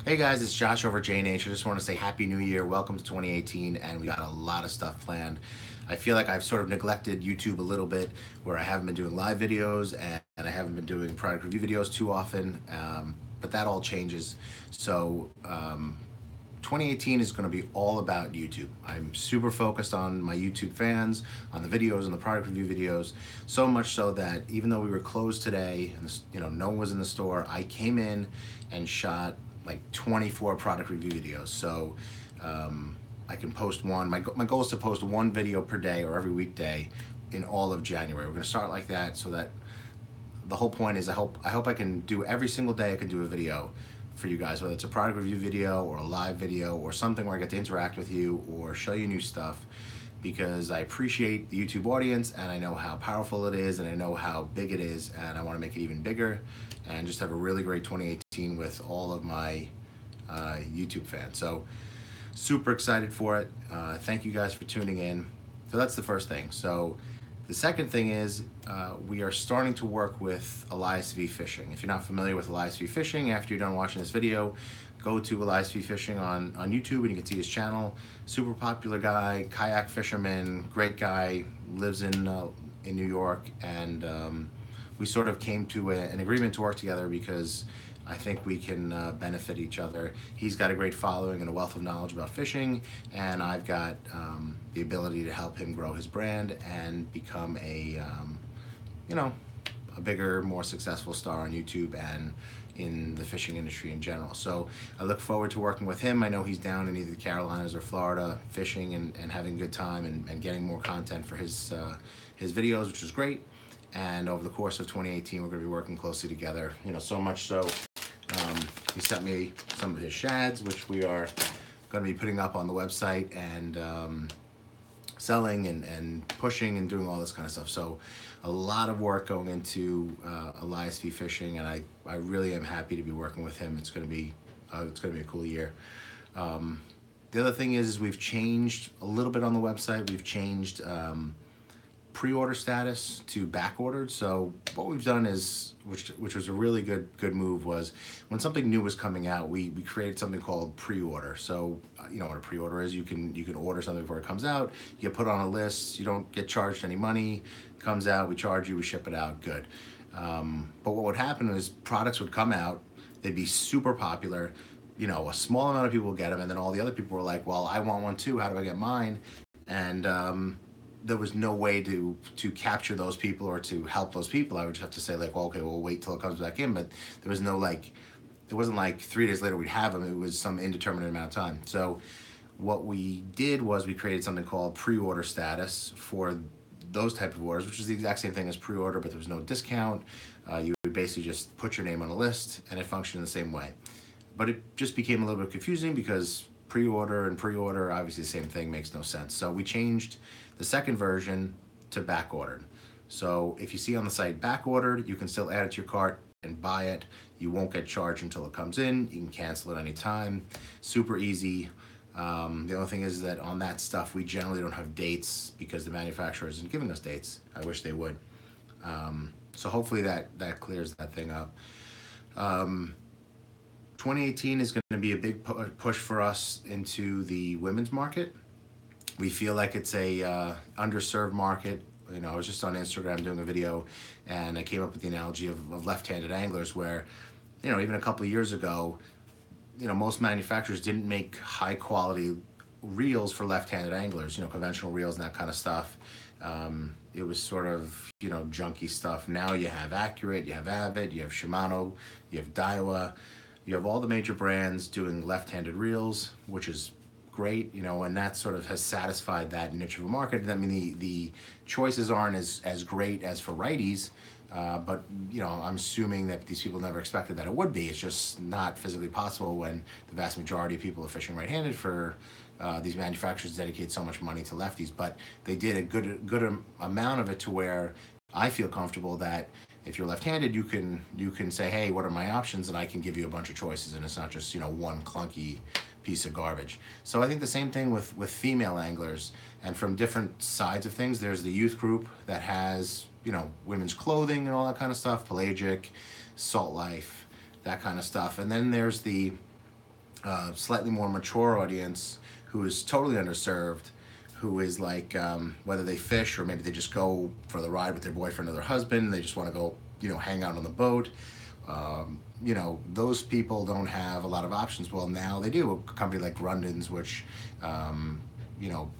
Hey guys, it's Josh over J&H. I just want to say Happy New Year. Welcome to 2018, and we got a lot of stuff planned. I feel like I've sort of neglected YouTube a little bit, where I haven't been doing live videos and I haven't been doing product review videos too often, but that all changes. So 2018 is going to be all about YouTube. I'm super focused on my YouTube fans, on the videos and the product review videos, so much so that even though we were closed today and no one was in the store, I came in and shot like 24 product review videos. So I can post one. My goal is to post one video per day or every weekday in all of January. We're going to start like that, so that the whole point is I hope I can do every single day. I can do a video for you guys, whether it's a product review video or a live video or something where I get to interact with you or show you new stuff, because I appreciate the YouTube audience and I know how powerful it is and I know how big it is, and I want to make it even bigger and just have a really great 2018 with all of my YouTube fans. So super excited for it. Thank you guys for tuning in. So that's the first thing. So the second thing is we are starting to work with EliasVFishing. If you're not familiar with EliasVFishing, after you're done watching this video, go to EliasVFishing on YouTube and you can see his channel. Super popular guy, kayak fisherman, great guy, lives in New York, and we sort of came to an agreement to work together because I think we can benefit each other. He's got a great following and a wealth of knowledge about fishing, and I've got the ability to help him grow his brand and become a bigger, more successful star on YouTube and in the fishing industry in general. So I look forward to working with him. I know he's down in either the Carolinas or Florida fishing and having a good time and getting more content for his videos, which is great. And over the course of 2018, we're going to be working closely together. So much so, he sent me some of his shads, which we are going to be putting up on the website and selling and pushing and doing all this kind of stuff. So a lot of work going into EliasVFishing, and I really am happy to be working with him. It's going to be a cool year. The other thing is we've changed a little bit on the website. We've changed pre-order status to back ordered. So what we've done is, which was a really good move, was when something new was coming out, we created something called pre-order. So you know what a pre-order is. You can order something before it comes out. You get put on a list. You don't get charged any money. It comes out, we charge you, we ship it out. Good. But what would happen is products would come out. They'd be super popular. A small amount of people would get them, and then all the other people were like, well, I want one too. How do I get mine? And there was no way to capture those people or to help those people. I would just have to say like, well, okay, we'll wait till it comes back in. But there was no it wasn't like 3 days later we'd have them. It was some indeterminate amount of time. So what we did was we created something called pre-order status for those type of orders, which is the exact same thing as pre-order, but there was no discount. You would basically just put your name on a list and it functioned the same way. But it just became a little bit confusing because pre-order and pre-order, obviously the same thing, makes no sense. So we changed the second version to back ordered. So if you see on the site back ordered, you can still add it to your cart and buy it. You won't get charged until it comes in. You can cancel it anytime. Super easy. The only thing is that on that stuff, we generally don't have dates because the manufacturer isn't giving us dates. I wish they would. So hopefully that clears that thing up. 2018 is going to be a big push for us into the women's market. We feel like it's a underserved market. I was just on Instagram doing a video, and I came up with the analogy of left-handed anglers, where, even a couple of years ago, most manufacturers didn't make high-quality reels for left-handed anglers, conventional reels and that kind of stuff. It was sort of, junky stuff. Now you have Accurate, you have Avid, you have Shimano, you have Daiwa, you have all the major brands doing left-handed reels, which is great, and that sort of has satisfied that niche of a market. I mean, the choices aren't as great as for righties, but I'm assuming that these people never expected that it would be. It's just not physically possible when the vast majority of people are fishing right-handed for these manufacturers dedicate so much money to lefties. But they did a good amount of it to where I feel comfortable that if you're left-handed, you can say, hey, what are my options, and I can give you a bunch of choices, and it's not just one clunky piece of garbage. So I think the same thing with female anglers, and from different sides of things. There's the youth group that has women's clothing and all that kind of stuff, pelagic, salt life, that kind of stuff, and then there's the slightly more mature audience who is totally underserved, who is like, whether they fish or maybe they just go for the ride with their boyfriend or their husband, they just want to go, hang out on the boat. Those people don't have a lot of options. Well, now they do. A company like Grundon's, which,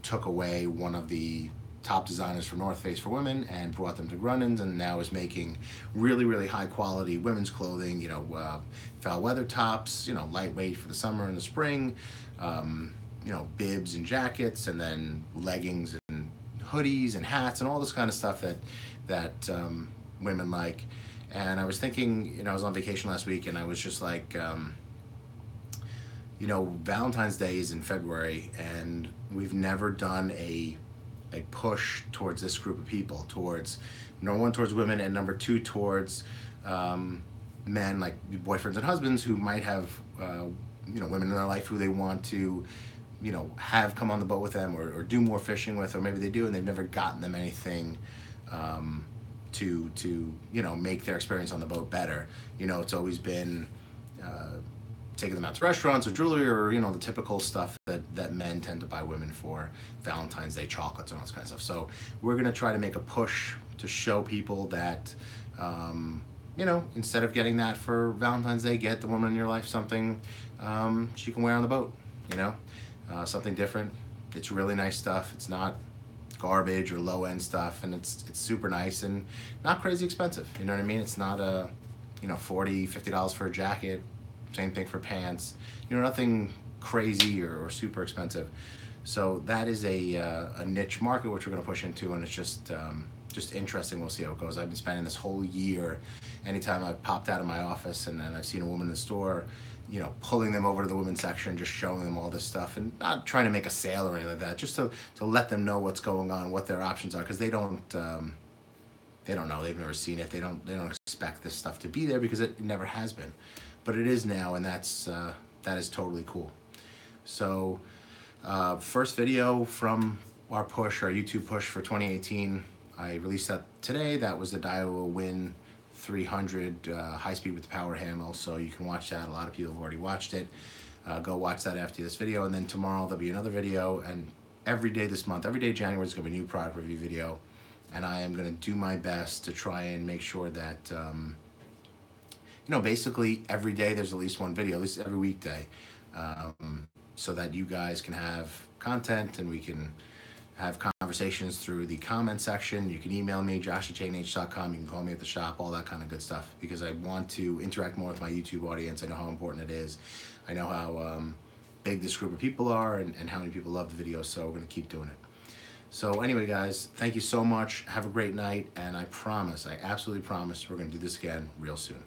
took away one of the top designers for North Face for women and brought them to Grundon's, and now is making really, really high quality women's clothing, foul weather tops, lightweight for the summer and the spring, bibs and jackets, and then leggings and hoodies and hats and all this kind of stuff that women like. And I was thinking, I was on vacation last week, and I was just like, Valentine's Day is in February, and we've never done a push towards this group of people, towards, number one, towards women, and number two, towards men, like boyfriends and husbands who might have, women in their life who they want to, have come on the boat with them, or do more fishing with, or maybe they do and they've never gotten them anything to make their experience on the boat better. It's always been taking them out to restaurants or jewelry, or the typical stuff that men tend to buy women for Valentine's Day, chocolates and all this kind of stuff. So we're going to try to make a push to show people that instead of getting that for Valentine's Day, get the woman in your life something she can wear on the boat. Something different. It's really nice stuff. It's not garbage or low end stuff, and it's super nice and not crazy expensive. You know what I mean? It's not a $40-50 for a jacket. Same thing for pants. Nothing crazy or super expensive. So that is a niche market which we're going to push into, and it's just interesting. We'll see how it goes. I've been spending this whole year, anytime I've popped out of my office and I've seen a woman in the store, pulling them over to the women's section, just showing them all this stuff, and not trying to make a sale or anything like that, just to let them know what's going on, what their options are, because they don't know, they've never seen it, they don't expect this stuff to be there because it never has been, but it is now, and that is totally cool. So first video from our YouTube push for 2018, I released that today. That was the Daiwa Win 300 high speed with the power handle, so you can watch that. A lot of people have already watched it. Go watch that after this video, and then tomorrow there'll be another video, and every day this month, every day January, is going to be a new product review video, and I am going to do my best to try and make sure that basically every day there's at least one video, at least every weekday, so that you guys can have content and we can have conversations through the comment section. You can email me, josh@jnh.com. You can call me at the shop, all that kind of good stuff, because I want to interact more with my YouTube audience. I know how important it is. I know how big this group of people are, and how many people love the videos, so we're going to keep doing it. So anyway, guys, thank you so much. Have a great night, and I absolutely promise, we're going to do this again real soon.